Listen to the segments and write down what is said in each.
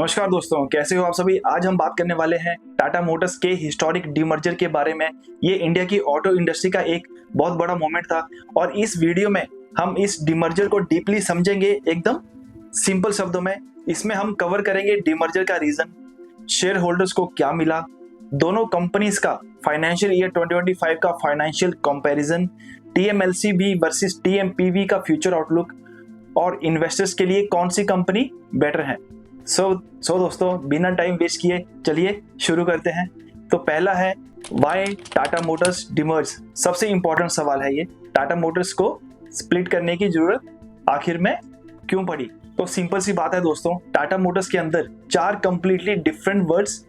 नमस्कार दोस्तों, कैसे हो आप सभी। आज हम बात करने वाले हैं टाटा मोटर्स के हिस्टोरिक डीमर्जर के बारे में। ये इंडिया की ऑटो इंडस्ट्री का एक बहुत बड़ा मोमेंट था और इस वीडियो में हम इस डीमर्जर को डीपली समझेंगे, एकदम सिंपल शब्दों में। इसमें हम कवर करेंगे डीमर्जर का रीजन, शेयर होल्डर्स को क्या मिला, दोनों कंपनीज का फाइनेंशियल ईयर 2025 का फाइनेंशियल कंपैरिजन, टीएमएलसीबी वर्सेस टीएमपीवी का फ्यूचर आउटलुक और इन्वेस्टर्स के लिए कौन सी कंपनी बेटर है। सो दोस्तों, बिना टाइम वेस्ट किए चलिए शुरू करते हैं। तो पहला है वाई टाटा मोटर्स डिमर्ज। सबसे इंपॉर्टेंट सवाल है ये, टाटा मोटर्स को स्प्लिट करने की जरूरत आखिर में क्यों पड़ी। तो सिंपल सी बात है दोस्तों, टाटा मोटर्स के अंदर 4 कंप्लीटली डिफरेंट वर्ड्स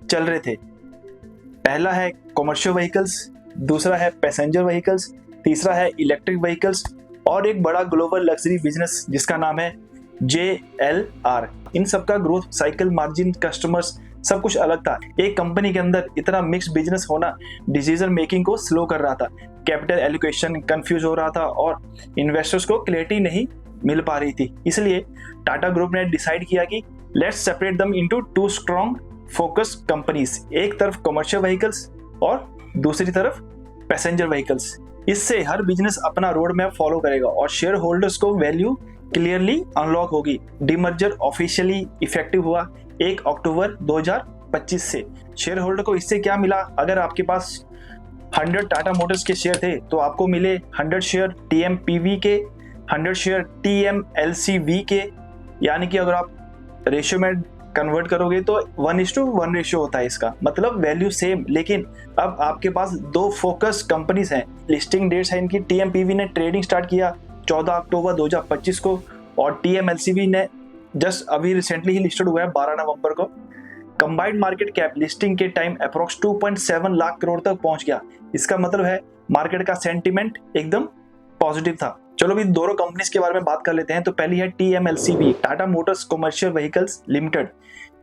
चल रहे थे। पहला है कॉमर्शियल व्हीकल्स, दूसरा है पैसेंजर व्हीकल्स, तीसरा है इलेक्ट्रिक व्हीकल्स और एक बड़ा ग्लोबल लग्जरी बिजनेस जिसका नाम है JLR। इन सब का ग्रोथ साइकिल, मार्जिन, कस्टमर्स सब कुछ अलग था। एक कंपनी के अंदर इतना मिक्स बिजनेस होना डिसीजन मेकिंग को स्लो कर रहा था, कैपिटल एलोकेशन कंफ्यूज हो रहा था और इन्वेस्टर्स को क्लैरिटी नहीं मिल पा रही थी। इसलिए टाटा ग्रुप ने डिसाइड किया कि let's separate them into 2 strong focus companies, एक तरफ कमर्शियल व्हीकल्स और दूसरी तरफ पैसेंजर व्हीकल्स। इससे हर बिजनेस अपना रोड मैप फॉलो करेगा और शेयर होल्डर्स को वैल्यू क्लियरली अनलॉक होगी। डीमर्जर ऑफिशियली इफेक्टिव हुआ 1 अक्टूबर 2025 से। शेयर होल्डर को इससे क्या मिला, अगर आपके पास 100 टाटा मोटर्स के शेयर थे तो आपको मिले 100 शेयर टीएमपीवी के, 100 शेयर टीएमएलसीवी के। यानी कि अगर आप रेशियो में कन्वर्ट करोगे तो 1:1 रेशियो होता है इसका, मतलब वैल्यू सेम। लेकिन अब आपके पास 2 फोकस कंपनीज हैं। लिस्टिंग डेट्स है इनकी, टीएमपीवी ने ट्रेडिंग स्टार्ट किया 14 अक्टूबर 2025 को और टीएमएलसीवी ने जस्ट अभी रिसेंटली ही लिस्टेड हुआ है 12 नवंबर को। कंबाइंड मार्केट कैप लिस्टिंग के टाइम अप्रोक्स 2.7 लाख करोड़ तक पहुंच गया। इसका मतलब है मार्केट का सेंटिमेंट एकदम पॉजिटिव था। चलो भी दोनों कंपनीज के बारे में बात कर लेते हैं। तो पहली है TMLCV, Tata motors commercial vehicles limited.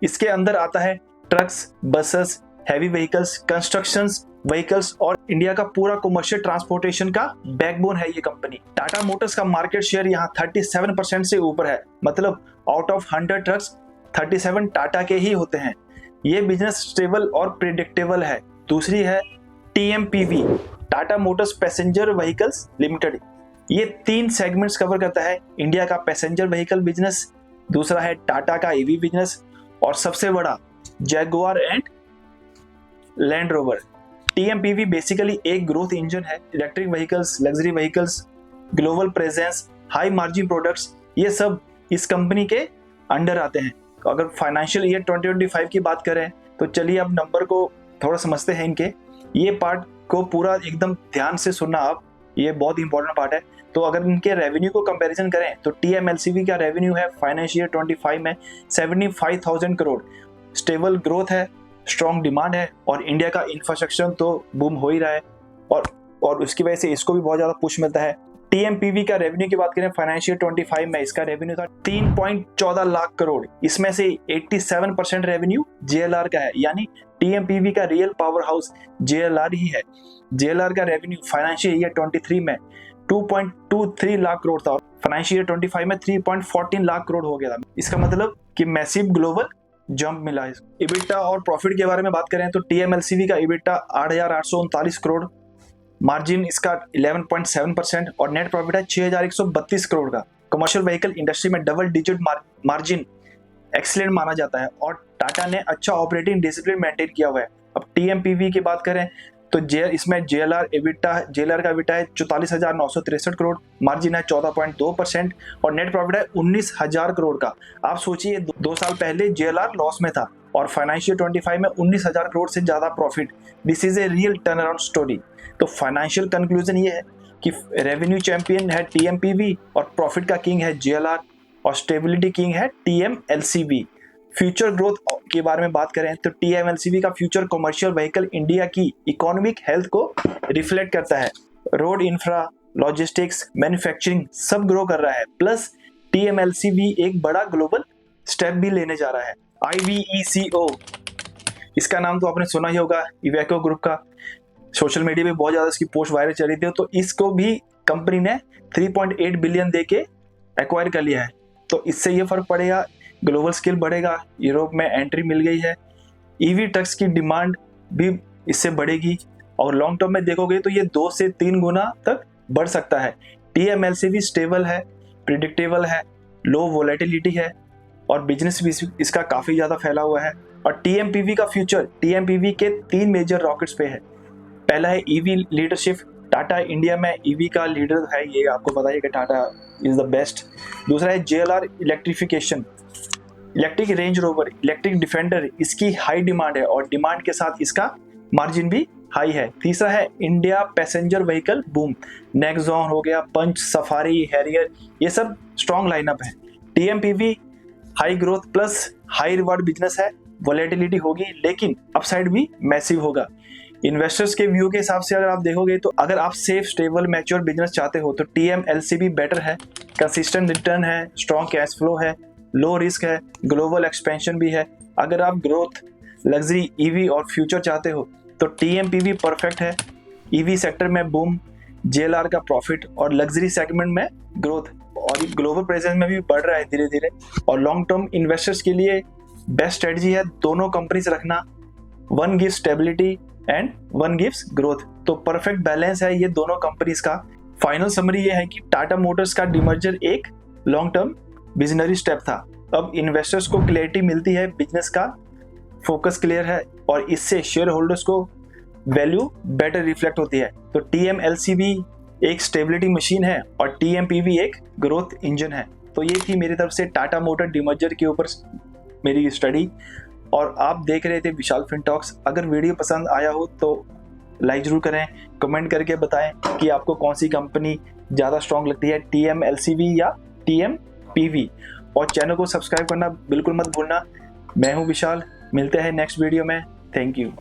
इसके अंदर आता है trucks, buses, heavy vehicles, constructions vehicles और इंडिया का पूरा कमर्शियल ट्रांसपोर्टेशन का बैकबोन है ये कंपनी। टाटा मोटर्स का मार्केट शेयर यहाँ 37% से ऊपर है, मतलब आउट ऑफ 100 ट्रक्स 37 टाटा के ही होते हैं। ये बिजनेस स्टेबल और प्रिडिक्टेबल है। दूसरी है TMPV, Tata motors passenger vehicles limited. ये 3 सेगमेंट्स कवर करता है। इंडिया का पैसेंजर व्हीकल बिजनेस, दूसरा है टाटा का ईवी बिजनेस और सबसे बड़ा Jaguar and Land Rover. TMPV basically एक ग्रोथ इंजन है। Electric vehicles, luxury vehicles, global presence, high margin products, ये सब इस कंपनी के अंडर आते हैं। तो अगर फाइनेंशियल ईयर 2025 की बात करें तो चलिए अब नंबर को थोड़ा समझते हैं इनके। ये पार्ट को पूरा एकदम ध्यान से सुनना आप, ये बहुत इंपॉर्टेंट पार्ट है। तो अगर इनके रेवेन्यू को कंपैरिजन करें तो टीएमएलसीवी का रेवेन्यू है फाइनेंशियल ईयर 25 में 75,000 करोड़। स्टेबल ग्रोथ है, स्ट्रॉन्ग डिमांड है और इंडिया का इंफ्रास्ट्रक्चर तो बूम हो ही रहा है और उसकी वजह से इसको भी बहुत ज्यादा पुश मिलता है। टीएमपीवी का रेवेन्यू की बात करें फाइनेंशियल 25 में इसका रेवेन्यू था 3.14 लाख करोड़। इसमें से 87% रेवेन्यू जेएलआर का है, यानी टीएमपीवी का रियल पावर हाउस जेएलआर ही है। जेएलआर का रेवेन्यू फाइनेंशियल ईयर 23 में 2.23 लाख करोड़ था और फाइनेंशियल ईयर 25 में 3.14 लाख करोड़ हो गया था। इसका मतलब कि मैसिव ग्लोबल जंप मिला है। इबिटा और प्रॉफिट के बारे में बात करें तो टीएमएलसीवी का इबिटा 8,839 करोड़, मार्जिन इसका 11.7% और नेट प्रॉफिट है 6,132 करोड़ का। कमर्शियल व्हीकल इंडस्ट्री में डबल डिजिट मार्जिन एक्सीलेंट माना जाता है और टाटा ने अच्छा ऑपरेटिंग डिसिप्लिन मेंटेन किया हुआ है। अब टीएमपीवी की बात करें तो इसमें जेएलआर का इबिटा है 44,963 करोड़, मार्जिन है 14.2% और नेट प्रॉफिट है 19,000 करोड़ का। आप सोचिए 2 साल पहले जेएलआर लॉस में था और फाइनेंशियल 25 में 19,000 करोड़ से ज्यादा profit. This is a real turn around story. तो फाइनेंशियल कंक्लूजन ये है कि रेवेन्यू चैंपियन है टीएमपीवी और प्रॉफिट का किंग है जेएलआर और स्टेबिलिटी किंग है टीएमएलसीवी। फ्यूचर ग्रोथ के बारे में बात करें तो टीएमएलसीवी का फ्यूचर कमर्शियल व्हीकल इंडिया की इकोनॉमिक हेल्थ को रिफ्लेक्ट करता है। रोड इंफ्रा, लॉजिस्टिक्स, मैन्युफैक्चरिंग सब ग्रो कर रहा है। प्लस टीएमएलसीवी एक बड़ा ग्लोबल स्टेप भी लेने जा रहा है। IVECO, इसका नाम तो आपने सुना ही होगा, इवेको ग्रुप का। सोशल मीडिया पे बहुत ज्यादा इसकी पोस्ट वायरल चली थी, तो इसको भी कंपनी ने 3.8 बिलियन दे के एक्वायर कर लिया है। तो इससे ये फर्क पड़ेगा ग्लोबल स्केल बढ़ेगा, यूरोप में एंट्री मिल गई है, ईवी ट्रक्स की डिमांड भी इससे बढ़ेगी और लॉन्ग टर्म में देखोगे तो ये 2 से 3 गुना तक बढ़ सकता है। TMLC स्टेबल है, प्रिडिक्टेबल है, लो वोलेटिलिटी है और बिजनेस भी इसका काफ़ी ज़्यादा फैला हुआ है। और TMPV का फ्यूचर, TMPV के 3 मेजर रॉकेट्स पे है। पहला है EV लीडरशिप, टाटा इंडिया में EV का लीडर है, ये आपको पता है कि टाटा इज द बेस्ट। दूसरा है JLR electrification, electric range rover, electric defender, इसकी हाई डिमांड है और डिमांड के साथ इसका मार्जिन भी हाई है। तीसरा है India passenger vehicle boom, Nexon हो गया, पंच, सफारी, हैरियर, ये सब स्ट्रॉन्ग लाइनअप है। TMPV high growth plus high reward business है, वोलेटिलिटी होगी लेकिन अपसाइड भी मैसिव होगा। इन्वेस्टर्स के व्यू के हिसाब से अगर आप देखोगे तो अगर आप सेफ, स्टेबल, मैच्योर बिजनेस चाहते हो तो TMLC भी बेटर है, कंसिस्टेंट रिटर्न है, स्ट्रॉन्ग कैश फ्लो है, लो रिस्क है, ग्लोबल एक्सपेंशन भी है। अगर आप ग्रोथ, लग्जरी, EV और फ्यूचर चाहते हो तो TMPV परफेक्ट है। EV सेक्टर में बूम, JLR का प्रॉफिट और लग्जरी सेगमेंट में ग्रोथ और ग्लोबल प्रेजेंस में भी बढ़ रहा है धीरे धीरे। और लॉन्ग टर्म इन्वेस्टर्स के लिए बेस्ट स्ट्रेटजी है दोनों कंपनीज रखना, one gives stability and one gives growth. तो परफेक्ट बैलेंस है ये दोनों कंपनीज का। फाइनल समरी ये है कि टाटा मोटर्स का डिमर्जर एक लॉन्ग टर्म विजनरी स्टेप था। अब इन्वेस्टर्स को क्लैरिटी मिलती है, बिजनेस का फोकस क्लियर है और इससे शेयर होल्डर्स को वैल्यू बेटर रिफ्लेक्ट होती है। तो TMLC भी एक स्टेबिलिटी मशीन है और TMPV एक ग्रोथ इंजन है। तो ये थी मेरी तरफ से टाटा मोटर डिमर्जर के ऊपर मेरी स्टडी और आप देख रहे थे विशाल फिनटॉक्स। अगर वीडियो पसंद आया हो तो लाइक जरूर करें, कमेंट करके बताएं कि आपको कौन सी कंपनी ज़्यादा स्ट्रॉन्ग लगती है, TMLCV या TMPV, और चैनल को सब्सक्राइब करना बिल्कुल मत भूलना। मैं हूं विशाल, मिलते हैं नेक्स्ट वीडियो में। Thank you.